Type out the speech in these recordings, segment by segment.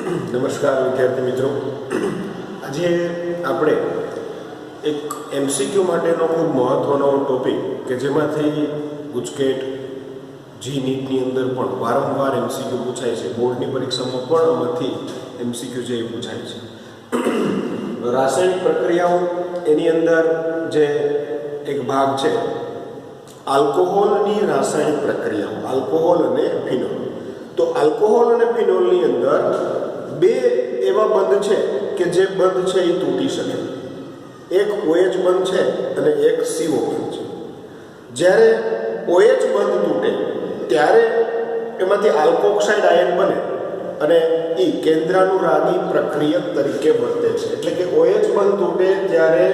નમસ્કાર વિદ્યાર્થી મિત્રો, આજે આપણે એક એમસીક્યુ માટેનો ખૂબ મહત્ત્વનો ટોપિક કે જેમાંથી ગુજકેટ જી નીટની અંદર પણ વારંવાર એમસીક્યુ પૂછાય છે, બોર્ડની પરીક્ષામાં પણ આમાંથી એમસીક્યુ જે પૂછાય છે. રાસાયણિક પ્રક્રિયાઓ એની અંદર જે એક ભાગ છે આલ્કોહોલની રાસાયણિક પ્રક્રિયાઓ, આલ્કોહોલ અને ફિનોલ. તો આલ્કોહોલ અને ફિનોલની અંદર બે એવા બંધ છે કે જે બંધ છે એ તૂટી શકે. એક OH બંધ છે અને એક CO બંધ છે. જ્યારે OH બંધ તૂટે ત્યારે એમાંથી આલ્કોક્સાઇડ આયન બને અને એ કેન્દ્રાનુરાગી પ્રક્રિયક તરીકે વર્તે છે. એટલે કે OH બંધ તૂટે ત્યારે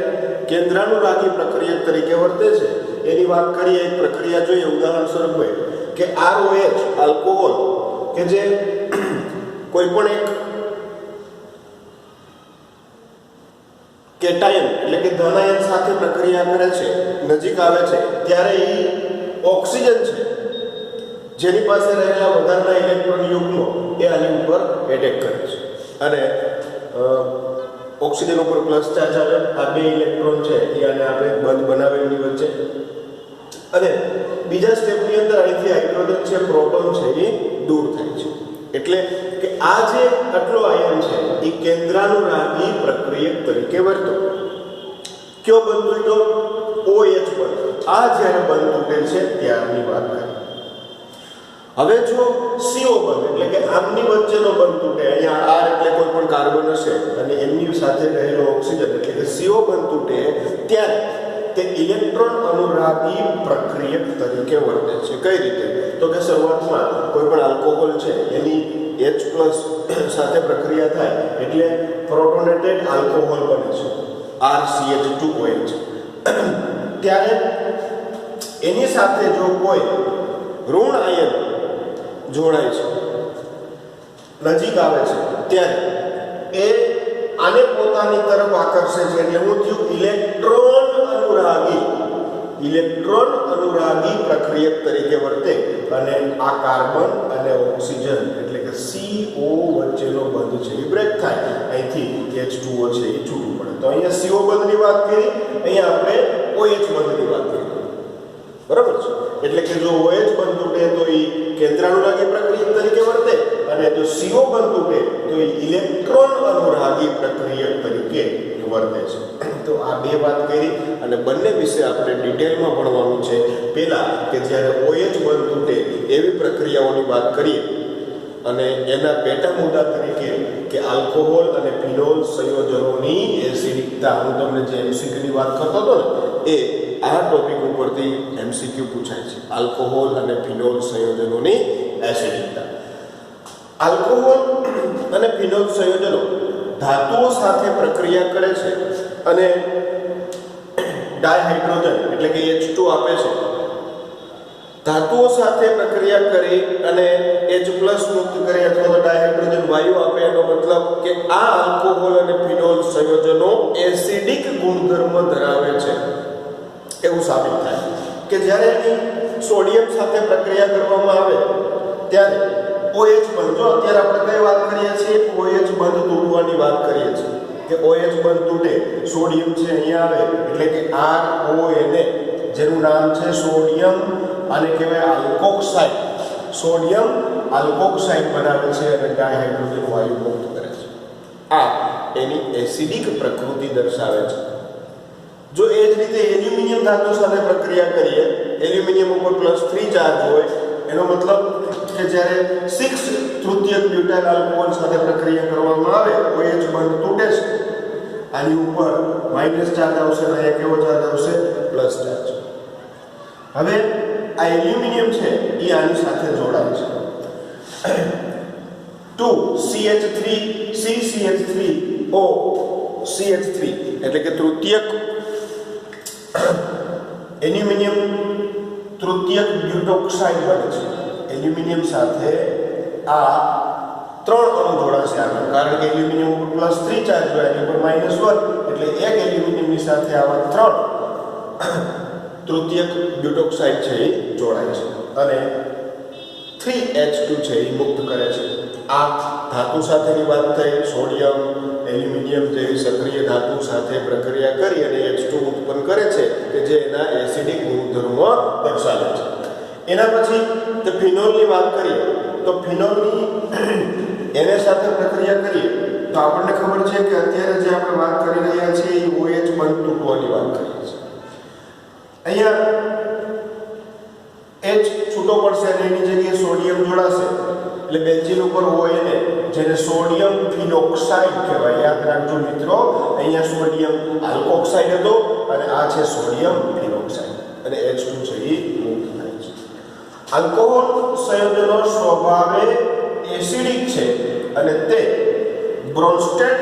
કેન્દ્રાનુરાગી પ્રક્રિયક તરીકે વર્તે છે. એની વાત કરીએ, એક પ્રક્રિયા જોઈએ ઉદાહરણ સ્વરૂપે કે ROH આલ્કોહોલ કે જે કોઈ પણ એક કેટાયન એટલે કે ધનાયન સાથે પ્રક્રિયા કરે છે, નજીક આવે છે ત્યારે એ ઓક્સિજન છે જેની પાસે રહેલા વધારાના ઇલેક્ટ્રોન યુગ્મો એ આની ઉપર એટેક કરે છે અને ઓક્સિજન ઉપર પ્લસ ચાર્જ આવે. આ બે ઇલેક્ટ્રોન છે એ આને આપણે બંધ બનાવે એની વચ્ચે. અને બીજા સ્ટેપની અંદર અહીંથી હાઇડ્રોજન છે, પ્રોટોન છે એ દૂર થાય છે. એટલે કે આ જે આટલો આયન છે એ કેન્દ્રાનુરાગી પ્રક્રિયક તરીકે વર્તો. કયો બંધ તૂટ્યો? OH બંધ. આ જ્યારે બંધ તૂટે છે ત્યારની વાત કરીએ. હવે જો CO બંધ એટલે કે આમની વચ્ચેનો બંધ તૂટે, અહીંયા R એટલે કોઈ પણ કાર્બન હશે અને એમની સાથે રહેલો ઓક્સિજન એટલે કે CO બંધ તૂટે ત્યારે તે ઇલેક્ટ્રોન અનુરાગી પ્રક્રિયક તરીકે વર્તે છે. કઈ રીતે? તો કે શરૂઆતમાં કોઈ પણ આલ્કોહોલ છે એની H+ સાથે પ્રક્રિયા થાય એટલે પ્રોટોનેટેડ આલ્કોહોલ બને છે, RCH2OH. ત્યારે એની સાથે જો કોઈ ઋણ આયન જોડાય છે, નજીક આવે છે ત્યારે એ આને પોતાની તરફ આકર્ષે છે. એટલે હું થયું ઇલેક્ટ્રોન અનુરાગી પ્રક્રિયક તરીકે વર્તે અને આ કાર્બન અને ઓક્સિજન એટલે કે CO વચ્ચેનો બંધ છે એ બ્રેક થાય, અહીંથી H2O છે એ છૂટું પડે. તો અહીંયા CO બંધની વાત કરી, અહીંયા આપણે OH બંધની વાત કરી. બરાબર છે? એટલે કે જો OH બંધ તૂટે તો એ કેન્દ્રાનુરાગી પ્રક્રિયક તરીકે વર્તે અને જો CO બંધ તૂટે તો એ ઇલેક્ટ્રોન અનુરાગી પ્રક્રિયક તરીકે વર્તે છે. તો આ બે વાત કરી અને બંને વિશે આપણે ડિટેલમાં ભણવાનું છે. પહેલા કે જ્યારે OH બંધ તૂટે એવી પ્રક્રિયાઓની વાત કરીએ અને એના પેટા મુદ્દા તરીકે કે આલ્કોહોલ અને ફિનોલ સંયોજનોની એસિડિકતા, હું તમને જે એમસીક્યુની વાત કરતો હતો ને એ આ ટોપિક ઉપરથી એમસીક્યુ પૂછાય છે. આલ્કોહોલ અને ફિનોલ સંયોજનોની એસિડિકતા. આલ્કોહોલ અને ફિનોલ સંયોજનો ધાતુઓ સાથે પ્રક્રિયા કરે છે અને ડાયહાઇડ્રોજન એટલે કે H2 આપે છે. ધાતુઓ સાથે પ્રક્રિયા કરી અને H+ મુક્ત કરી અથવા તો ડાયહાઇડ્રોજન વાયુ આપે, એનો મતલબ કે આ આલ્કોહોલ અને ફિનોલ સંયોજનો એસિડિક ગુણધર્મ ધરાવે છે એવું સાબિત થાય. કે જ્યારે સોડિયમ સાથે પ્રક્રિયા કરવામાં આવે ત્યારે OH બંધ, જો અત્યારે આપણે કઈ વાત કરીએ છીએ, OH બંધ તૂટવાની વાત કરીએ છીએ કે OH બંધ તૂટે, સોડિયમ છે અહીંયા આવે એટલે કે RONA જેનું નામ છે સોડિયમ, આને કહેવાય આલ્કોક્સાઇડ. સોડિયમ આલ્કોક્સાઇડ બનાવે છે અને ડાયહાઇડ્રોજન વાયુ મુક્ત કરે છે. આ એની એસિડિક પ્રકૃતિ દર્શાવે છે. જો એ જ રીતે એલ્યુમિનિયમ ધાતુ સાથે પ્રક્રિયા કરીએ, એલ્યુમિનિયમ ઉપર +3 ચાર્જ હોય, એનો મતલબ કે જ્યારે 6/3 બ્યુટાઇલ આલ્કોહોલ સાથે પ્રક્રિયા કરવામાં આવે OH બંધ તૂટે છે, આની ઉપર માઇનસ ચાર્જ આવશે અને અહીંયા કેવો ચાર્જ આવશે? Plus charge. હવે આ એલ્યુમિનિયમ છે એ આની સાથે જોડાય છે. 2CH3CCH3OCH3 એટલે કે તૃતીયક એલ્યુમિનિયમ તૃતીયક બ્યુટોક્સાઇડ બને છે. એલ્યુમિનિયમ સાથે આ 3 અણુ જોડાશે આના, કારણ કે એલ્યુમિનિયમ ઉપર +3 ચાર્જ હોય, એની ઉપર -1 એટલે એક એલ્યુમિનિયમની સાથે આવા 3 તૃતીયક બ્યુટોક્સાઇડ છે એ જોડાય છે અને 3H2 છે એ મુક્ત કરે છે. આ ધાતુ સાથેની વાત થઈ, સોડિયમ એલ્યુમિનિયમ જેવી સક્રિય ધાતુ સાથે પ્રક્રિયા કરી અને H2 ઉત્પન્ન કરે છે કે જે એના એસિડિક ગુણધર્મો દર્શાવે છે. એના પછી તે ફિનોલની વાત કરીએ તો ફિનોલની એને સાથે પ્રક્રિયા કરીએ તો આપણને ખબર છે કે અત્યારે જે આપણે વાત કરી રહ્યા છીએ એ OH બંધ તૂટવાની વાત કરીએ છીએ. અહીંયા H છૂટો પડશે અને એની જગ્યાએ સોડિયમ જોડાશે એટલે બેન્ઝીન ઉપર ONA જેને સોડિયમ ફિનોક્સાઇડ કહેવાય. યાદ રાખજો મિત્રો, અહીંયા સોડિયમ આલ્કોક્સાઇડ હતો અને આ છે સોડિયમ ફિનોક્સાઇડ અને H2 છે એ મુક્ત થાય છે. આલ્કોહોલ સંયોજનો સ્વભાવે એસિડિક છે અને તે બ્રોન્સ્ટેડ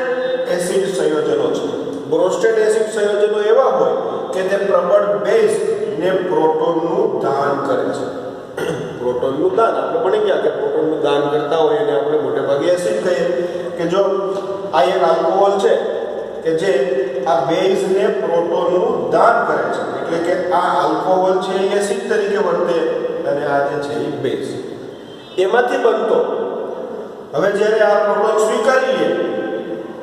એસિડ સંયોજનો છે. બ્રોન્સ્ટેડ એસિડ સંયોજનો એવા હોય કે તે પ્રબળ બેઝ ને પ્રોટોનનું દાન કરે છે. પ્રોટોનનું દાન આપણે ભણી ગયા કે પ્રોટોનનું દાન કરતા હોય એને આપણે મોટે ભાગે એસિડ કહીએ. કે જો આ એક આલ્કોહોલ છે કે જે આ બેઝને પ્રોટોનનું દાન કરે છે એટલે કે આ આલ્કોહોલ છે એ એસિડ તરીકે વર્તે અને આ જે છે એ બેઝ એમાંથી બનતો. હવે જ્યારે આ પ્રોટોન સ્વીકારી લે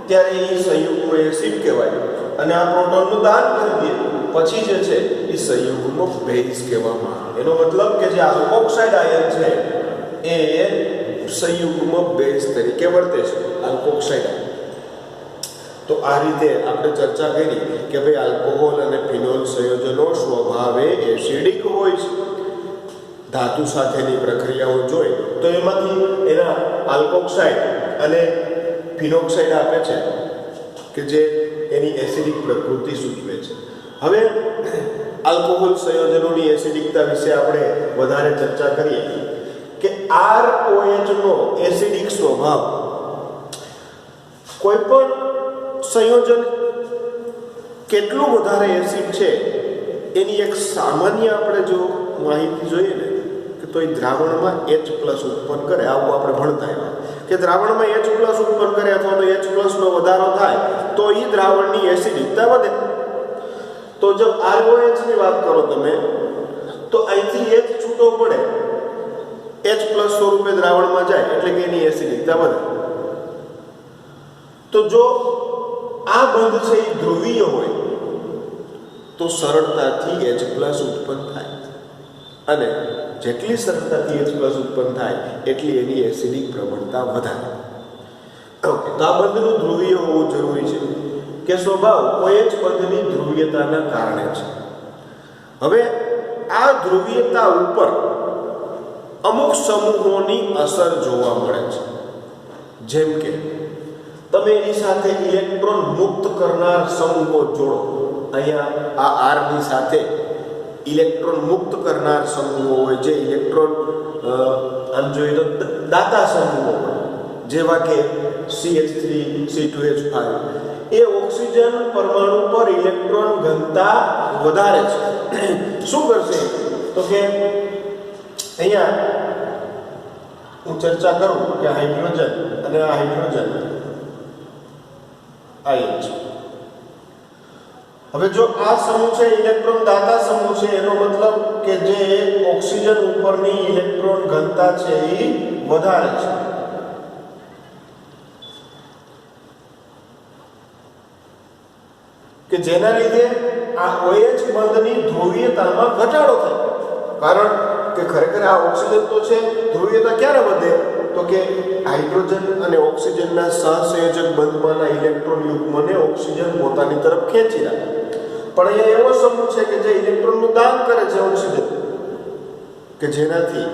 ત્યારે એ સંયુગ્મ એસિડ કહેવાય અને આ પ્રોટોનનું દાન કરી દે પછી જે છે એ સંયુગ્મ બેઝ કહેવામાં આવે. એનો મતલબ કે જે આલ્કોક્સાઇડ આયન છે એ સંયુગ્મ બેઝ તરીકે વર્તે છે, આલ્કોક્સાઇડ આયન. તો આ રીતે આપણે ચર્ચા કરી કે ભાઈ આલ્કોહોલ અને ફિનોલ સંયોજનો સ્વભાવે એસિડિક હોય છે. ધાતુ સાથેની પ્રક્રિયાઓ જોઈ તો એમાંથી એના આલ્કોક્સાઇડ અને ફિનોક્સાઇડ આપે છે કે જે એની એસિડિક પ્રકૃતિ સૂચવે છે. હવે આલ્કોહોલ સંયોજનોની એસિડિકતા વિશે આપણે વધારે ચર્ચા કરીએ કે ROH નો એસિડિક સ્વભાવ કોઈ પણ સંયોજન કેટલું વધારે એસિડ છે એની એક સામાન્ય આપણે જો માહિતી જોઈએ ને તો એ દ્રાવણમાં H+ ઉત્પન્ન કરે. આવું આપણે ભણતા એવા કે દ્રાવણમાં H+ ઉત્પન્ન કરે અથવા તો H+ નો વધારો થાય તો એ દ્રાવણની એસિડિકતા વધે. તો જો ROH ની વાત કરો તમે તો અહીંથી H છૂટો પડે H+ સ્વરૂપે દ્રાવણમાં જાય એટલે કે એની એસિડિકતા વધે. તો જો આ બંધ છે એ ધ્રુવીય હોય તો સરળતાથી H+ ઉત્પન્ન થાય અને જેટલી સરળતાથી H+ ઉત્પન્ન થાય એટલી એની એસિડિક પ્રવણતા વધારે. ઓકે, તો આ બંધનું ધ્રુવીય હોવું જરૂરી છે કે સ્વભાવ OH બંધની ધ્રુવીયતાના કારણે છે. હવે આ ધ્રુવીયતા ઉપર અમુક સમૂહોની અસર જોવા મળે છે. જેમ કે તમે એની સાથે ઇલેક્ટ્રોન મુક્ત કરનાર સમૂહો જોડો. અહીંયા આ R ની સાથે ઇલેક્ટ્રોન મુક્ત કરનાર સમૂહો હોય જે ઇલેક્ટ્રોન આમ જોઈએ તો દાતા સમૂહો હોય જેવા કે CH3 C2H5 એ ઓક્સિજન પરમાણુ પર ઇલેક્ટ્રોન ઘનતા વધારે છે. શું કરશે તો કે અહીંયા હું ચર્ચા કરું કે હાઇડ્રોજન અને આ હાઇડ્રોજન આયન છે. હવે જો આ સમૂહ છે ઇલેક્ટ્રોન દાતા સમૂહ છે એનો મતલબ કે જે ઓક્સિજન ઉપરની ઇલેક્ટ્રોન ઘનતા છે એ વધારે છે. કે જેના લીધે આ OH બંધની ધ્રુવીયતામાં ઘટાડો થાય. કારણ કે ખરેખર આ ઓક્સિજન તો છે, ધ્રુવીયતા ક્યારે વધે તો કે હાઇડ્રોજન અને ઓક્સિજનના સહસંયોજક બંધમાંના ઇલેક્ટ્રોન યુગ્મને ઓક્સિજન પોતાની તરફ ખેંચી રાખે. પણ અહીંયા એવો સમૂહ છે કે જે ઇલેક્ટ્રોનનું દાન કરે છે ઓક્સિજન કે જેનાથી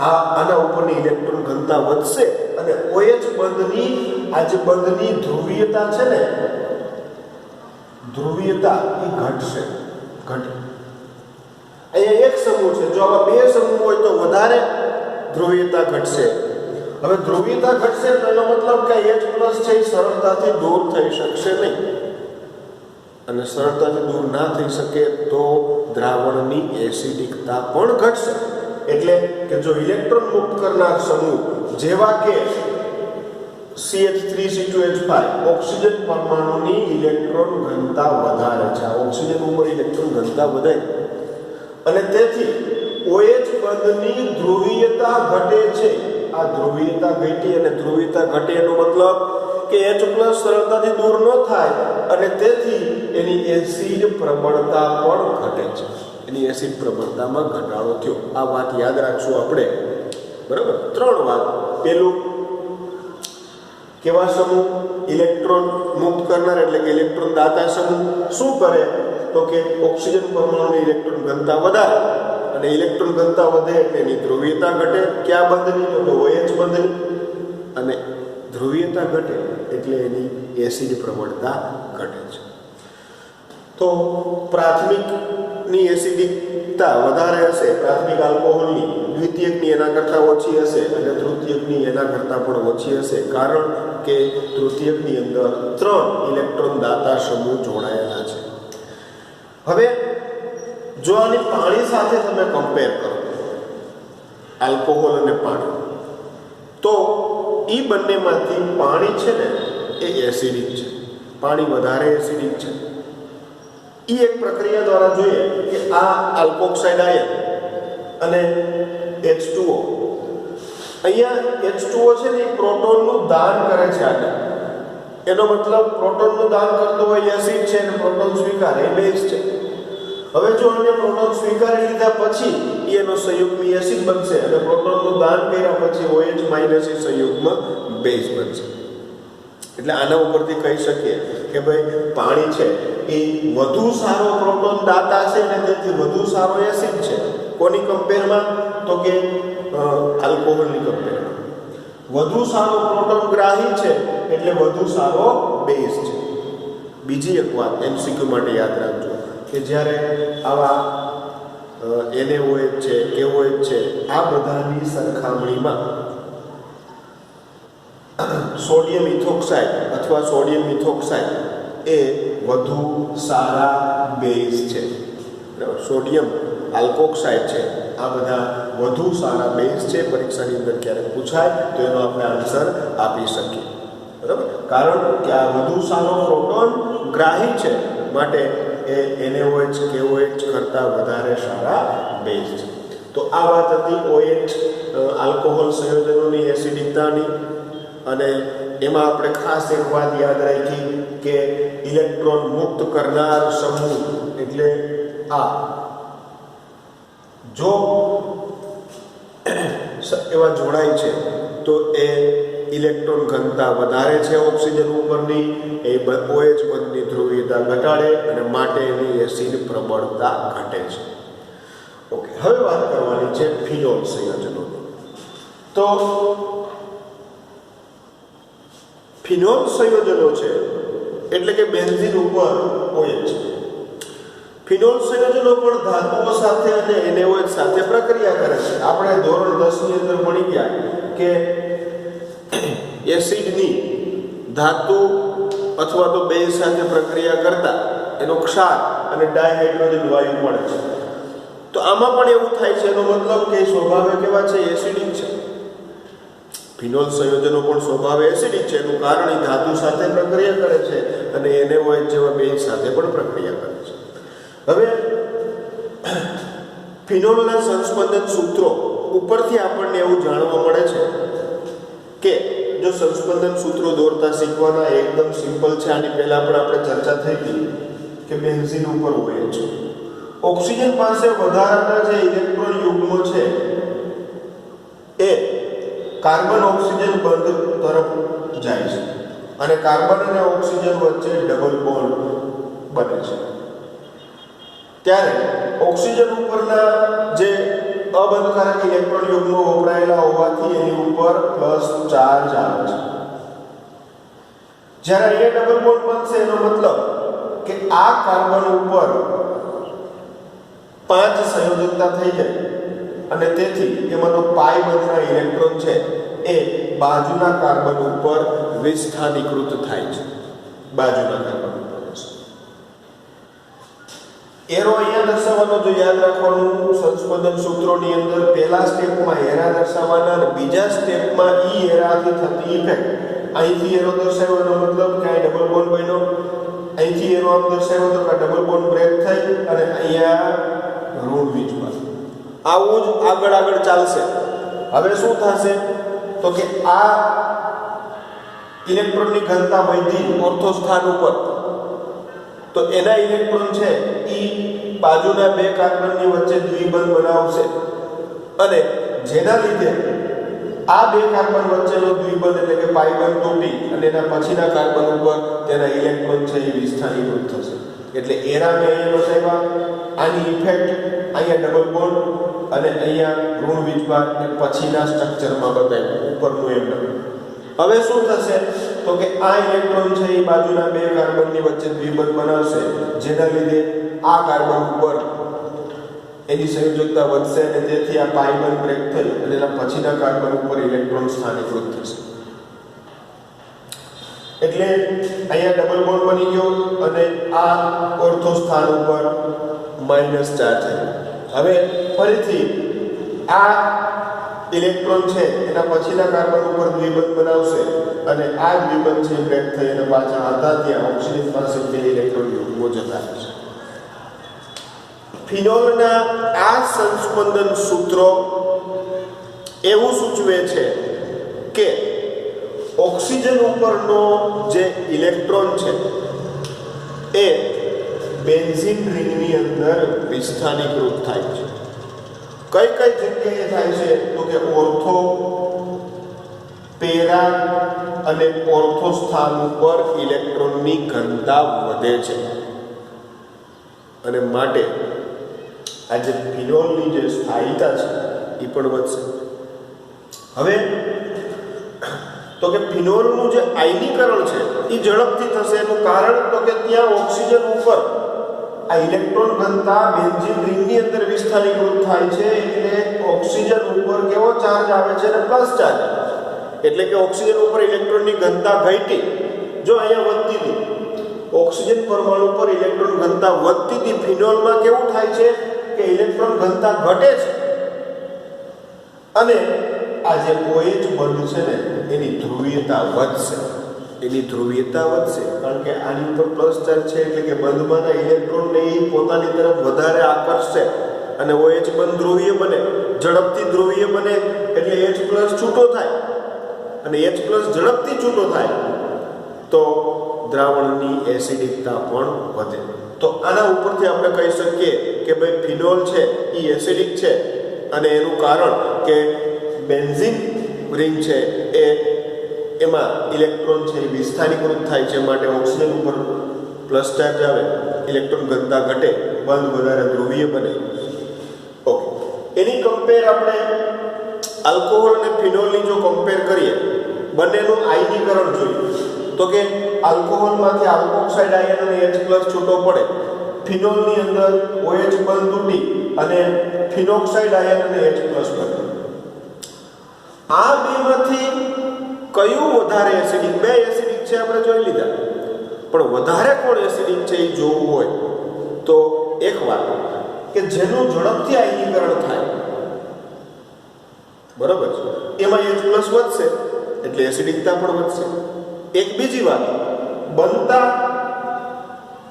આના ઉપરની ઇલેક્ટ્રોન ઘનતા વધશે અને OH બંધની આ જે બંધની ધ્રુવીયતા છે ને ધ્રુવીયતા એ ઘટશે. અહીંયા એક સમૂહ છે, જો આવા બે સમૂહ હોય તો વધારે ધ્રુવીયતા ઘટશે. હવે ધ્રુવીયતા ઘટશે તો એનો મતલબ કે H+ છે એ સરળતાથી દૂર થઈ શકશે નહીં અને સરળતાથી દૂર ના થઈ શકે તો દ્રાવણની એસિડિકતા પણ ઘટશે. એટલે કે જો ઇલેક્ટ્રોન મુક્ત કરનાર સમૂહ જેવા કે CH3 C2H5 ઓક્સિજન પરમાણુની ઇલેક્ટ્રોન ઘનતા વધારે છે. આ ઓક્સિજન ઉપર ઇલેક્ટ્રોન ઘનતા વધે અને તેથી OH બંધની ધ્રુવીયતા ઘટે છે આ ધ્રુવીયતા ઘટી અને ધ્રુવીયતા ઘટે એનો મતલબ કે H+ સરળતાથી દૂર ન થાય અને તેથી એની એસિડ પ્રબળતા પણ ઘટે છે. એની એસિડ પ્રબળતામાં ઘટાડો થયો. આ વાત યાદ રાખશું આપણે, બરાબર. 3 વાત. પેલું, કેવા સમૂહ? ઇલેક્ટ્રોન મુક્ત કરનાર એટલે કે ઇલેક્ટ્રોન દાતા સમૂહ શું કરે તો કે ઓક્સિજન પરમાણુની ઇલેક્ટ્રોન ઘનતા વધારે અને ઇલેક્ટ્રોન ઘનતા વધે એટલે એની ધ્રુવીયતા ઘટે. ક્યાં બંધની? તો કે OH બંધની. અને ધ્રુવીયતા ઘટે એટલે એની એસિડ પ્રબળતા ઘટે છે. તો પ્રાથમિકની એસિડિકતા વધારે હશે, પ્રાથમિક આલ્કોહોલની, દ્વિતીયકની એના કરતાં ઓછી હશે અને તૃતીયકની એના કરતાં પણ ઓછી હશે, કારણ કે તૃતીયકની અંદર 3 ઇલેક્ટ્રોન દાતા સમૂહ જોડાયેલા છે. હવે જો આની પાણી સાથે તમે કમ્પેર કરો, આલ્કોહોલ અને પાણી, તો એ બંનેમાંથી પાણી છે ને એ એસિડિક છે. પાણી વધારે એસિડિક છે. એ એક પ્રક્રિયા દ્વારા જોઈએ કે આ આલ્કોક્સાઇડ આયન અને H2O, અહીંયા H2O છે ને એ પ્રોટોનનું દાન કરે છે આને. એનો મતલબ પ્રોટોનનું દાન કરતો હોય એસિડ છે અને પ્રોટોન સ્વીકારે એ બેઝ છે. હવે જો આને પ્રોટોન સ્વીકારી લીધા પછી એનો સંયુગ્મી એસિડ બનશે અને પ્રોટોનનું દાન કર્યા પછી OH- એ સંયુગ્મ બેઝ બનશે. એટલે આના ઉપરથી કહી શકીએ કે ભાઈ પાણી છે એ વધુ સારો પ્રોટોન દાતા છે અને તેથી વધુ સારો એસિડ છે. કોની કમ્પેરમાં? તો કે આલ્કોહોલની કમ્પેરમાં. વધુ સારો પ્રોટોન ગ્રાહી છે એટલે વધુ સારો બેઝ છે. બીજી એક વાત MCQ માટે યાદ રાખજો કે જ્યારે આવા NaOH છે, KOH છે, આ બધાની સરખામણીમાં સોડિયમ ઇથોક્સાઇડ અથવા સોડિયમ મિથોક્સાઇડ એ વધુ સારા બેઝ છે. બરાબર. સોડિયમ આલ્કોક્સાઇડ છે, આ બધા વધુ સારા બેઝ છે. પરીક્ષાની અંદર ક્યારેક પૂછાય તો એનો આપણે આન્સર આપી શકીએ. બરાબર. કારણ કે આ વધુ સારો પ્રોટોન ગ્રાહી છે માટે એ NaOH KOH કરતાં વધારે સારા બેઝ છે. તો આ વાત હતી OH આલ્કોહોલ સંયોજનોની એસિડિકતાની. અને એમાં આપણે ખાસ એક વાત યાદ રાખી કે ઇલેક્ટ્રોન મુક્ત કરનાર સમૂહ એટલે આ જો એવા જોડાય છે તો એ ઇલેક્ટ્રોન ઘનતા વધારે છે ઓક્સિજન ઉપરની, એ OH બંધની ધ્રુવીયતા ઘટાડે અને માટે એની એસિડ પ્રબળતા ઘટે છે. ઓકે, હવે વાત કરવાની છે ફિનોલ સંયોજનોની. તો ફિનોલ સંયોજનો છે એટલે કે બેન્ઝીન ઉપર OH. ફિનોલ સંયોજનો પણ ધાતુઓ સાથે અને NaOH સાથે પ્રક્રિયા કરે છે. આપણે ધોરણ 10 ની અંદર ભણી ગયા કે એસિડની ધાતુ અથવા તો બેઝ સાથે પ્રક્રિયા કરતા એનો ક્ષાર અને ડાયહાઇડ્રોજન વાયુ મળે છે. તો આમાં પણ એવું થાય છે. એનો મતલબ કે સ્વભાવે કેવા છે? એસિડિક છે. ફિનોલ સંયોજનો પણ સ્વભાવે એસિડિક છે. એનું કારણ એ ધાતુ સાથે પ્રક્રિયા કરે છે અને NaOH જેવા બેઝ સાથે પણ પ્રક્રિયા કરે છે. હવે ફિનોલના સંસ્પંદન સૂત્રો ઉપરથી આપણને એવું જાણવા મળે છે કે જો સંસ્પંદન સૂત્રો દોરતા શીખવાના એકદમ સિમ્પલ છે. આની પહેલા પણ આપણે ચર્ચા થઈ હતી કે બેન્ઝીન ઉપર OH, ઓક્સિજન પાસે વધારાના જે ઇલેક્ટ્રોન યુગ્મો છે એ કાર્બન ઓક્સિજન બંધ તરફ જાય છે અને કાર્બન અને ઓક્સિજન વચ્ચે ડબલ બોન્ડ બને છે. ત્યારે ઓક્સિજન ઉપરના જે અબંધકારક ઇલેક્ટ્રોન યુગ્મો વપરાયેલા હોવાથી એની ઉપર પ્લસ ચાર્જ આવે છે. જ્યારે અહીંયા ડબલ બોન્ડ બનશે એનો મતલબ કે આ કાર્બન ઉપર 5 સંયોજકતા થઈ જાય અને તેથી એમાંનો પાઈ બંધના ઇલેક્ટ્રોન છે એ બાજુના કાર્બન ઉપર વિસ્થાનીકૃત થાય છે. બાજુના કાર્બન ઉપર એરો અહીંયા દર્શાવવાનો, જો યાદ રાખવાનું સંસ્પંદન સૂત્રોની અંદર પહેલા સ્ટેપમાં એરા દર્શાવવાના અને બીજા સ્ટેપમાં ઈ એરાથી થતી ઇફેક્ટ. અહીંથી એરો દર્શાવ્યો એનો મતલબ કે અહીં ડબલ બોન્ડ બન્યો, અહીંથી એરો આમ દર્શાવ્યો તો કે ડબલ બોન્ડ બ્રેક થઈ અને અહીંયા ઋણ વીજભાર. આવું જ આગળ ચાલશે. હવે શું થશે? તો કે આ ઇલેક્ટ્રોનની ઘનતા વધી ઓર્થો સ્થાન ઉપર, તો એના ઇલેક્ટ્રોન છે એ બાજુના બે કાર્બનની વચ્ચે દ્વિબંધ બનાવશે અને જેના લીધે આ બે કાર્બન વચ્ચેનો દ્વિબંધ એટલે કે પાઈ બંધ તૂટી અને એના પછીના કાર્બન ઉપર તેના ઇલેક્ટ્રોન છે એ વિસ્થાનીકૃત થશે. એટલે એરા મેં અહીંયા બતાવ્યા. આની ઇફેક્ટ અહીંયા ડબલ બોન્ડ અને અહીંયા ઋણ વીજભાર એ પછીના સ્ટ્રક્ચરમાં બતાવ્યું ઉપરનું એમ. હવે શું થશે તો કે આ ઇલેક્ટ્રોન છે એ બાજુના બે કાર્બનની વચ્ચે દ્વિબંધ બનાવશે જેના લીધે આ કાર્બન ઉપર એની સંયોજકતા વધશે અને તેથી આ પાઈ બંધ બ્રેક થઈ અને એના પછીના કાર્બન ઉપર ઇલેક્ટ્રોન સ્થાનીકૃત થશે. એટલે અહીંયા ડબલ બોન્ડ બની ગયો અને આ ઓર્થો સ્થાન ઉપર માઈનસ ચાર્જ થયો. હવે ફરીથી આ ઇલેક્ટ્રોન છે એના પછીના કાર્બન ઉપર દ્વિબંધ બનાવશે અને આ દ્વિબંધ છે બ્રેક થઈ અને પાછા હતા ત્યાં ઓક્સિજન પાસે બે ઇલેક્ટ્રોન યુગ્મો જતા રહેશે. ફિનોલના આ સંસ્પંદન સૂત્રો એવું સૂચવે છે કે ઓક્સિજન ઉપરનો જે ઇલેક્ટ્રોન છે એ બેન્ઝીન રિંગની અંદર વિસ્થાનીકૃત થાય છે. કઈ કઈ જગ્યાએ થાય છે તો કે ઓર્થો, પેરા અને ઓર્થો સ્થાન ઉપર ઇલેક્ટ્રોનની ઘનતા વધે છે અને માટે આ જે ફિનોલની જે સ્થાયીતા છે એ પણ વધશે. હવે તો કે ફિનોલનું જે આયનીકરણ છે એ ઝડપથી થશે. એનું કારણ તો કે ત્યાં ઓક્સિજન ઉપર આ ઇલેક્ટ્રોન ઘનતા બેન્ઝીન રિંગની અંદર વિસ્થાનીકૃત થાય છે એટલે ઓક્સિજન ઉપર કેવો ચાર્જ આવે છે અને પ્લસ ચાર્જ આવે છે. એટલે કે ઓક્સિજન ઉપર ઇલેક્ટ્રોનની ઘનતા ઘટી. જો અહીંયા વધતી હતી ઓક્સિજન પરમાણુ પર ઇલેક્ટ્રોન ઘનતા વધતી હતી, ફિનોલમાં કેવું થાય છે કે ઇલેક્ટ્રોન ઘનતા ઘટે છે અને આ જે OH બંધ છે ને એની ધ્રુવીયતા વધશે. કારણ કે આની ઉપર પ્લસ ચાર્જ છે એટલે કે બંધમાંના ઇલેક્ટ્રોનને એ પોતાની તરફ વધારે આકર્ષશે અને OH બંધ ધ્રુવીય બને, ઝડપથી ધ્રુવીય બને એટલે H પ્લસ છૂટો થાય અને H પ્લસ ઝડપથી છૂટો થાય તો દ્રાવણની એસિડિકતા પણ વધે. તો આના ઉપરથી આપણે કહી શકીએ કે ભાઈ ફિનોલ છે એ એસિડિક છે અને એનું કારણ કે બેન્ઝીન રિંગ છે એમાં ઇલેક્ટ્રોન છે એ વિસ્થાનીકૃત થાય છે માટે ઓક્સિજન ઉપર પ્લસ ચાર્જ આવે, ઇલેક્ટ્રોન ઘનતા ઘટે, બંધ વધારે ધ્રુવીય બને. ઓકે, એની કમ્પેર આપણે આલ્કોહોલ અને ફિનોલની જો કમ્પેર કરીએ, બંનેનું આયનીકરણ જોઈએ તો કે આલ્કોહોલમાંથી આલ્કોક્સાઇડ આયન અને H+ છૂટો પડે, ફિનોલની અંદર OH બંધ તૂટી અને ફિનોક્સાઇડ આયન અને H+ બને. આ બેમાંથી કયું વધારે એસિડિક? બે એસિડિક છે આપણે જોઈ લીધા, પણ વધારે કોણ એસિડિક છે એ જોવું હોય તો એક વાત કે જેનું ઝડપથી આયનીકરણ થાય, બરોબર છે, એમાં H+ વધશે એટલે એસિડિકતા પણ વધશે. એક બીજી વાત, બનતા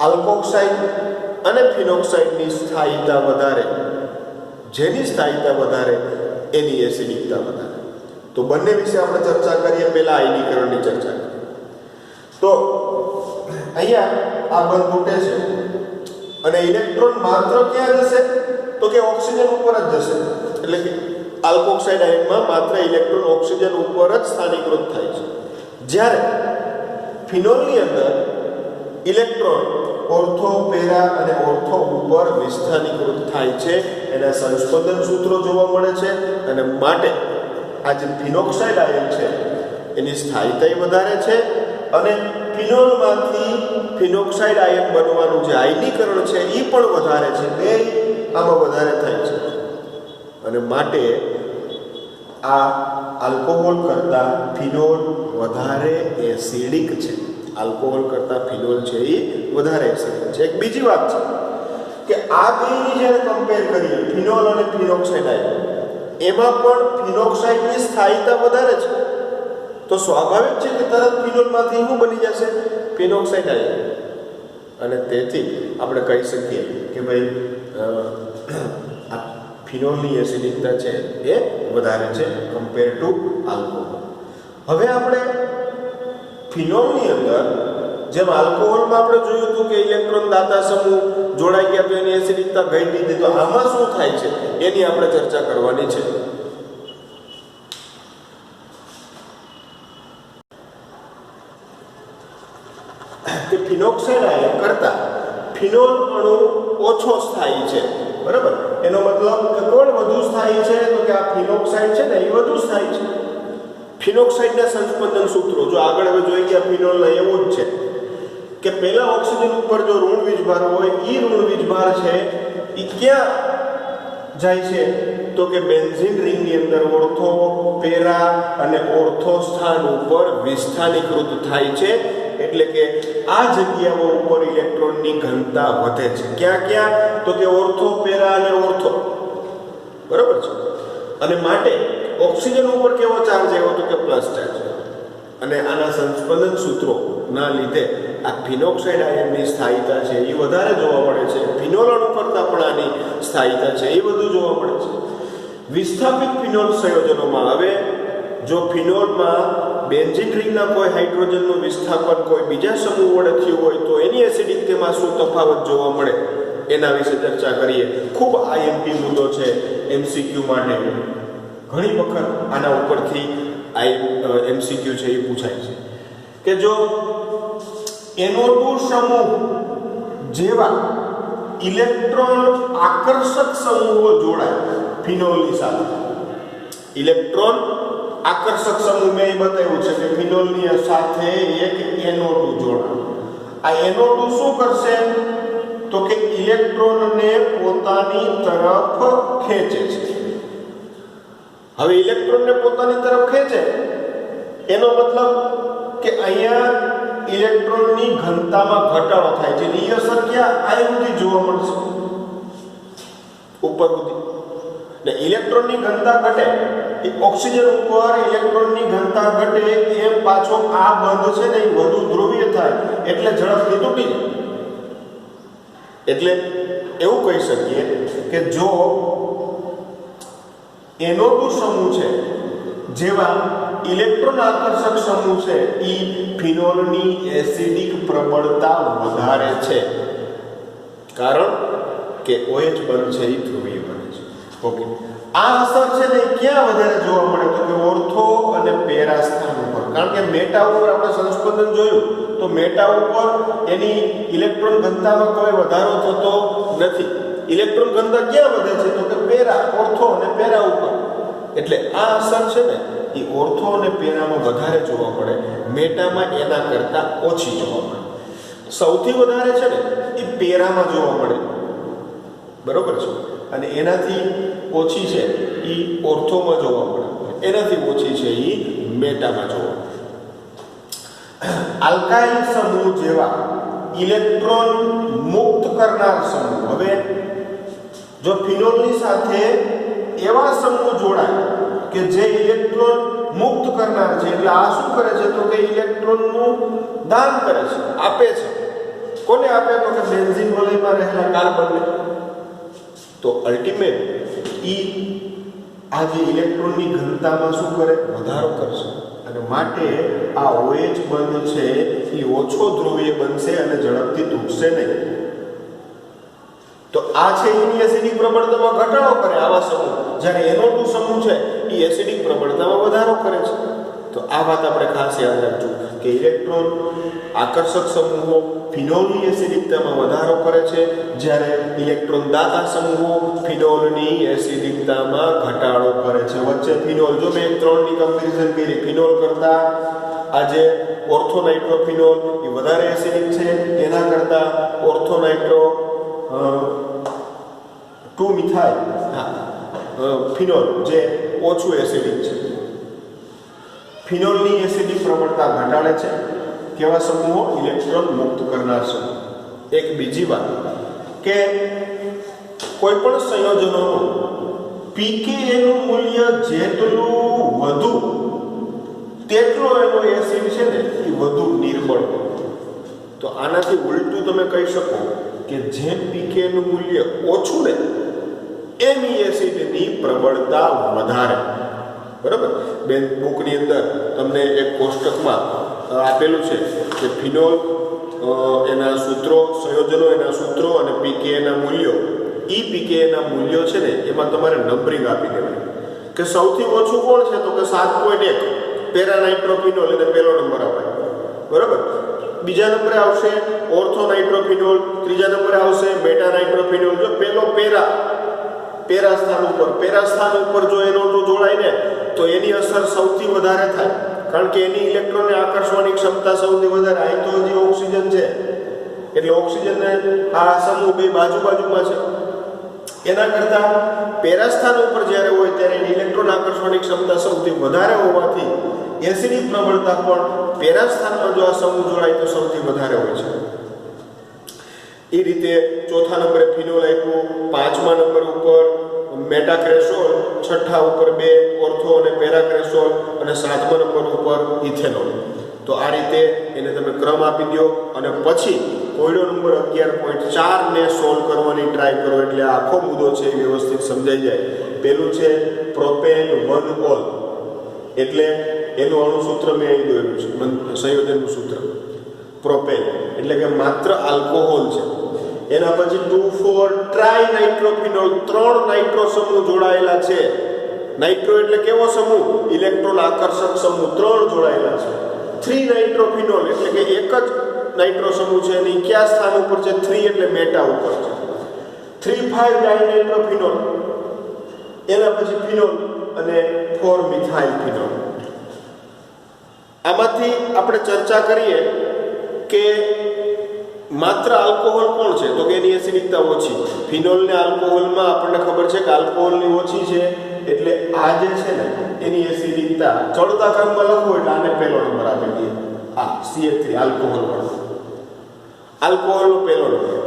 આલ્કોક્સાઇડ અને ફિનોક્સાઇડની સ્થાયીતા વધારે, જેની સ્થાયીતા વધારે એની એસિડિકતા વધારે. તો બંને વિશે આપણે ચર્ચા કરીએ. પહેલા આયનીકરણની ચર્ચા કરીએ તો અહીંયા આ બંધ તૂટે છે અને ઇલેક્ટ્રોન માત્ર ક્યાં જશે તો કે ઓક્સિજન ઉપર જ જશે. એટલે કે આલ્કોક્સાઇડ આયનમાં માત્ર ઇલેક્ટ્રોન ઓક્સિજન ઉપર જ સ્થાનીકૃત થાય છે, જ્યારે ફિનોલની અંદર ઇલેક્ટ્રોન ઓર્થો, પેરા અને ઓર્થો ઉપર વિસ્થાનીકૃત થાય છે. એના સંસ્પંદન સૂત્રો જોવા મળે છે અને માટે આ જે ફિનોક્સાઇડ આયન છે એની સ્થાયીતા વધારે છે અને ફિનોલમાંથી ફિનોક્સાઇડ આયન બનવાનું જે આયનીકરણ છે એ પણ વધારે છે. બે આમાં વધારે થાય છે અને માટે આ આલ્કોહોલ કરતાં ફિનોલ વધારે એસિડિક છે. આલ્કોહોલ કરતાં ફિનોલ છે એ વધારે એસિડિક છે. એક બીજી વાત છે કે આ બેની જ્યારે કમ્પેર કરીએ, ફિનોલ અને ફિનોક્સાઇડ આયન, એમાં પણ ફિનોક્સાઇડની સ્થાયીતા વધારે છે. તો સ્વાભાવિક છે કે તરત ફિનોલમાંથી શું બની જશે? Phenoxide ion. અને તેથી આપણે કહી શકીએ કે ભાઈ આ ફિનોલની એસિડિકતા છે એ વધારે છે કમ્પેર ટુ આલ્કોહોલ. હવે આપણે ફિનોલની અંદર જેમ આલ્કોહોલમાં આપણે જોયું હતું કે ઇલેક્ટ્રોન દાતા સમૂહ જોડાઈ ગયા તો એની એસિડિકતા ઘટી હતી, તો આમાં શું થાય છે એની આપણે ચર્ચા કરવાની છે. કે ફિનોક્સાઇડ આયન કરતા ફિનોલ અણુ ઓછો સ્થાયી છે, બરાબર. એનો મતલબ કે કોણ વધુ સ્થાયી છે, તો કે આ ફિનોક્સાઇડ છે ને એ વધુ સ્થાયી છે. ફિનોક્સાઇડના સંસ્પંદન સૂત્રો જો આગળ હવે જોઈ ગયા ફિનોલના એવું જ છે કે પહેલા ઓક્સિજન ઉપર જો ઋણ વીજભાર હોય એ ઋણ વીજભાર છે એ ક્યાં જાય છે, તો કે બેન્ઝીન રિંગની અંદર ઓર્થો, પેરા અને ઓર્થો સ્થાન ઉપર વિસ્થાનીકૃત થાય છે. એટલે કે આ જગ્યાઓ ઉપર ઇલેક્ટ્રોનની ઘનતા વધે છે. ક્યાં ક્યાં, તો કે ઓર્થો, પેરા અને ઓર્થો, બરાબર છે. અને માટે ઓક્સિજન ઉપર કેવો ચાર્જ આવ્યો, તો કે પ્લસ ચાર્જ. અને આના સંસ્પંદન સૂત્રોના લીધે આ ફિનોક્સાઇડ આયનની સ્થાયીતા છે એ વધારે જોવા મળે છે. ફિનોલ અણુ કરતાં પણ આની સ્થાયીતા છે એ વધુ જોવા મળે છે. વિસ્થાપિત ફિનોલ સંયોજનોમાં હવે જો ફિનોલમાં બેન્ઝીન રિંગના કોઈ હાઇડ્રોજનનું વિસ્થાપન કોઈ બીજા સમૂહ વડે થયું હોય તો એની એસિડિકતામાં શું તફાવત જોવા મળે એના વિશે ચર્ચા કરીએ. ખૂબ આઈએમપી મુદ્દો છે એમસીક્યુ માટે. ઘણી વખત આના ઉપરથી એમસીક્યુ છે એ પૂછાય છે કે જો NO2 સમૂહ જેવા ઇલેક્ટ્રોન આકર્ષક સમૂહો જોડાય ફિનોલની સાથે, ઇલેક્ટ્રોન આકર્ષક સમૂહ મેં બતાવ્યું છે કે ફિનોલની સાથે એક NO2 જોડાય. આ NO2 શું કરશે, તો કે ઇલેક્ટ્રોનને પોતાની તરફ ખેંચે છે. હવે ઇલેક્ટ્રોનને પોતાની તરફ ખેંચે એનો મતલબ કે અહીંયા ઇલેક્ટ્રોનની ઘનતામાં ઘટાડો થાય છે. એ અસર ક્યાં આ સુધી જોવા મળશે, ઉપર સુધી. ને ઇલેક્ટ્રોનની ઘનતા ઘટે, ઓક્સિજન ઉપર ઇલેક્ટ્રોનની ઘનતા ઘટે એમ પાછો આ બંધ છે ને એ વધુ ધ્રુવીય થાય એટલે ઝડપથી તૂટી જાય. એટલે એવું કહી શકીએ કે જો NO2 સમૂહ છે જેવા ઇલેક્ટ્રોન આકર્ષક સમૂહ છે એ ફિનોલની એસિડિક પ્રબળતા વધારે છે, કારણ કે OH બંધ છે એ ધ્રુવીય બને છે. ઓકે, આ અસર છે ને ક્યાં વધારે જોવા મળે, તો કે ઓર્થો અને પેરા સ્થાન ઉપર. કારણ કે મેટા ઉપર આપણે સંસ્પંદન જોયું તો મેટા ઉપર એની ઇલેક્ટ્રોન ઘનતામાં કોઈ વધારો થતો નથી. ઇલેક્ટ્રોન ઘનતા ક્યાં વધે છે, તો કે પેરા, ઓર્થો અને પેરા ઉપર. એટલે આ અસર છે ને એ ઓર્થો અને પેરામાં વધારે જોવા મળે, મેટામાં એના કરતા ઓછી જોવા મળે. સૌથી વધારે છે ને એ પેરામાં જોવા મળે, બરોબર છે. અને એનાથી ઓછી છે એ ઓર્થોમાં જોવા મળે, એનાથી ઓછી છે એ મેટામાં જોવા મળે. આલ્કાઇલ સમૂહ જેવા ઇલેક્ટ્રોન મુક્ત કરનાર સમૂહ, હવે જો ફિનોલની સાથે એવા સમૂહ જોડાય કે જે ઇલેક્ટ્રોન મુક્ત કરનાર છે, એટલે આ શું કરે છે, તો કે ઇલેક્ટ્રોનનું દાન કરે છે, આપે છે. કોને આપે, તો કે બેન્ઝીન વલયમાં રહેલા કાર્બનને. તો અલ્ટિમેટ આ જે ઇલેક્ટ્રોનની ઘનતામાં શું કરે, વધારો કરશે. અને માટે આ OH બંધ છે એ ઓછો ધ્રુવીય બનશે અને ઝડપથી તૂટશે નહીં. તો આ છે એની એસિડિક પ્રબળતામાં ઘટાડો કરે આવા સમૂહ, જ્યારે NO2 સમૂહ છે એ એસિડિક પ્રબળતામાં વધારો કરે છે. તો આ વાત આપણે ખાસ યાદ રાખજો કે ઇલેક્ટ્રોન આકર્ષક સમૂહો ફિનોલની એસિડિકતામાં વધારો કરે છે, જ્યારે ઇલેક્ટ્રોન દાતા સમૂહો ફિનોલની એસિડિકતામાં ઘટાડો કરે છે. વચ્ચે ફિનોલ, જો મેં 3ની કમ્પેરિઝન કરી, ફિનોલ કરતા આજે ઓર્થોનાઇટ્રોફિનોલ એ વધારે એસિડિક છે, એના કરતા ઓર્થોનાઇટ્રો 2-મિથાઇલ ફિનોલ જે ઓછું એસિડિક છે. ફિનોલની એસિડિક પ્રબળતા ઘટાડે છે. કેવા સમૂહો, ઇલેક્ટ્રોન મુક્ત કરનાર સમૂહ. એક બીજી વાત કે કોઈ પણ સંયોજનોનું pKa નું મૂલ્ય જેટલું વધુ તેટલો એનો એસિડ છે ને એ વધુ નિર્બળ. તો આનાથી ઉલટું તમે કહી શકો કે જેમ pKa નું મૂલ્ય ઓછું ને એમ એસિડની પ્રબળતા વધારે. બરાબર, બુકની અંદર તમને એક કોષ્ટકમાં આપેલું છે કે ફિનોલ એના સૂત્રો, સંયોજનો એના સૂત્રો અને પીકેએના મૂલ્યો. પીકેએના મૂલ્યો છે ને એમાં તમારે નંબરિંગ આપી દેવાય કે સૌથી ઓછું કોણ છે તો કે 7.1 પેરાનાઇટ્રોફિનોલ, એને પહેલો નંબર અપાય. બરાબર. બીજા નંબરે આવશે ઓર્થોનાઇટ્રોફિનોલ, ત્રીજા નંબરે આવશે મેટાનાઇટ્રોફિનોલ. જો પેલો પેરા સ્થાન ઉપર જો એનો જોડાય ને તો એની અસર સૌથી વધારે થાય, કારણ કે એની ઇલેક્ટ્રોનને આકર્ષવાની ક્ષમતા સૌથી વધારે. અહીં તો હજી ઓક્સિજન છે એટલે ઓક્સિજનને આ સમૂહ બે બાજુમાં છે. એના કરતા પેરા સ્થાન ઉપર જ્યારે હોય ત્યારે એની ઇલેક્ટ્રોન આકર્ષવાની ક્ષમતા સૌથી વધારે હોવાથી એસિડિક પ્રબળતા પણ પેરા સ્થાનમાં જો આ સમૂહ જોડાય તો સૌથી વધારે હોય છે. એ રીતે ચોથા નંબરે ફિનોલ આપ્યું, પાંચમા નંબર ઉપર મેટાક્રેસોલ, છઠ્ઠા ઉપર 2 ઓર્થો અને પેરાક્રેસોલ અને સાતમા નંબર ઉપર ઇથેનોલ. તો આ રીતે એને તમે ક્રમ આપી દો અને પછી કોયડો નંબર 11.4 ને સોલ્વ કરવાની ટ્રાય કરો એટલે આખો મુદ્દો છે એ વ્યવસ્થિત સમજાઈ જાય. પેલું છે પ્રોપેન 1 ઓલ, એટલે એનું અણુસૂત્ર મેં અહીં દોર્યું છે, સંયોજનનું સૂત્ર. પ્રોપેન એટલે કે માત્ર આલ્કોહોલ છે. એના પછી 2,4 ટ્રાઇનાઇટ્રોફિનોલ, 3 નાઇટ્રો સમૂહ જોડાયેલા છે. નાઇટ્રો એટલે કેવો સમૂહ? ઇલેક્ટ્રોન આકર્ષક સમૂહ, 3 જોડાયેલા છે. 3 નાઇટ્રોફિનોલ એટલે કે એક જ નાઇટ્રો સમૂહ છે અને કયા સ્થાન ઉપર છે? 3 એટલે મેટા ઉપર છે. 3,5 ડાયનાઇટ્રોફિનોલ, એના પછી ફિનોલ અને 4 મિથાઇલ ફિનોલ. આમાંથી આપણે ચર્ચા કરીએ કે માત્ર આલ્કોહોલ કોણ છે તો કે એની એસિડિકતા ઓછી. ફિનોલ ને આલ્કોહોલમાં આપણને ખબર છે કે આલ્કોહોલની ઓછી છે એટલે આ જે છે ને એની એસિડિકતા ચડતા ક્રમમાં લખવું એટલે આને પહેલો નંબર આપી દઈએ. આ CH3 આલ્કોહોલ વાળો, આલ્કોહોલનો પહેલો નંબર.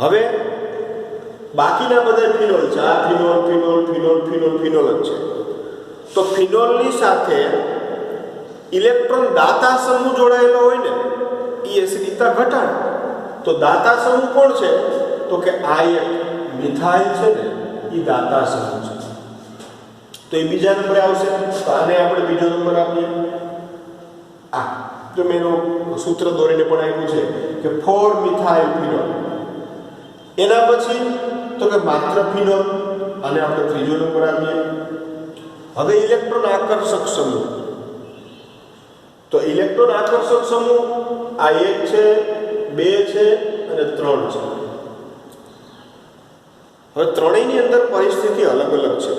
હવે બાકીના બધા ફિનોલ છે, આ ફિનોલ જ છે. તો ફિનોલની સાથે ઇલેક્ટ્રોન દાતા સમૂહ જોડાયેલો હોય ને એ એસિડિકતા ઘટાડે. તો દાતા સમૂહ કોણ છે તો કે આ એક મિથાઇલ છે ને એ દાતા સમૂહ છે. તો એ બીજા નંબરે આવશે. તો આને આપણે બીજો નંબર આપીએ. આ જો મેં એનું સૂત્ર દોરીને પણ આપ્યું છે કે 4 મિથાઇલ ફિનોલ. એના પછી તો કે માત્ર ફિનોલ, અને આપણે ત્રીજો નંબર આપીએ. હવે ઇલેક્ટ્રોન આકર્ષક સમૂહ. તો ઇલેક્ટ્રોન આકર્ષક સમૂહ આ 1 છે, 2 છે અને 3 છે. હવે ત્રણેયની અંદર પરિસ્થિતિ અલગ છે.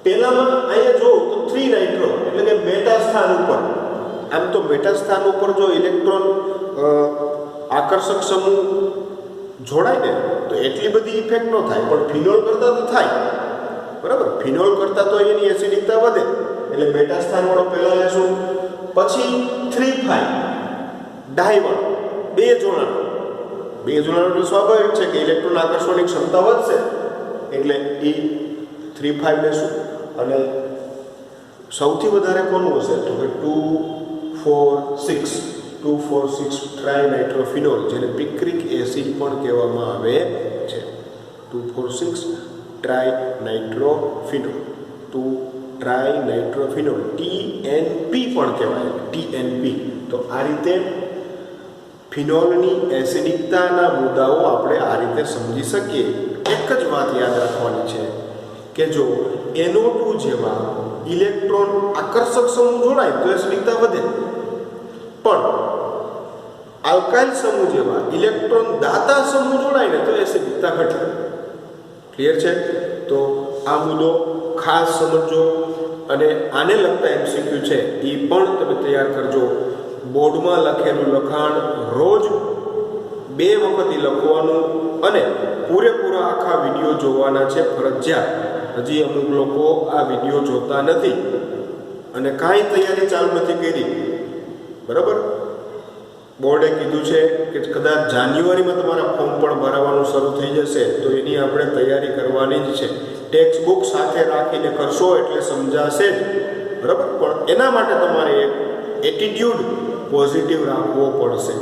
પહેલામાં અહીંયા જો તો 3 નાઇટ્રો એટલે કે મેટા સ્થાન ઉપર. આમ તો મેટા સ્થાન ઉપર જો ઇલેક્ટ્રોન આકર્ષક સમૂહ જોડાય ને તો એટલી બધી ઇફેક્ટ ન થાય, પણ ફિનોલ કરતાં તો થાય. બરાબર. ફિનોલ કરતાં તો એની એસિડિકતા વધે એટલે મેટા સ્થાન વાળો પહેલા લેશું. પછી 3,5 ડાયવળ, 2 જોડાણ. 2 જોડાણ એટલે સ્વાભાવિક છે કે ઇલેક્ટ્રોન આકર્ષણની ક્ષમતા વધશે એટલે એ 3,5 લેશું. અને સૌથી વધારે કોનું હશે તો કે 2,4,6 ટ્રાઇનાઇટ્રોફિનોલ, જેને પિક્રિક એસિડ પણ કહેવામાં આવે છે. 2,4,6 ટ્રાઇનાઇટ્રોફિનોલ, ટ્રાઇનાઇટ્રોફિનોલ, TNP પણ કહેવાય, TNP. તો આ રીતે ફિનોલની એસિડિકતાના મુદ્દાઓ આપણે આ રીતે સમજી શકીએ. એક જ વાત યાદ રાખવાની છે કે જો NO2 જેવા ઇલેક્ટ્રોન આકર્ષક સમૂહ જોડાય તો એસિડિકતા વધે, પણ આલ્કાઇલ સમૂહ જેવા ઇલેક્ટ્રોન દાતા સમૂહ જોડાય ને તો એસિડિકતા ઘટે. ક્લિયર છે? તો આ મુદ્દો ખાસ સમજો અને આને લગતા MCQ છે એ પણ તમે તૈયાર કરજો. બોર્ડમાં લખેલું લખાણ રોજ 2 વખત લખવાનું અને પૂરેપૂરા આખા વિડીયો જોવાના છે ફરજિયાત. હજી અમુક લોકો આ વિડીયો જોતા નથી અને કાંઈ તૈયારી ચાલુ નથી કરી. બરાબર. બોર્ડે કીધું છે કે કદાચ જાન્યુઆરીમાં તમારા ફોર્મ પણ ભરાવાનું શરૂ થઈ જશે, તો એની આપણે તૈયારી કરવાની જ છે. ટેક્સ્ટ બુક સાથે રાખીને કરશો એટલે સમજાશે જ. બરાબર. પણ એના માટે તમારે એક એટીટ્યુડ પોઝિટિવ રાખવો પડશે.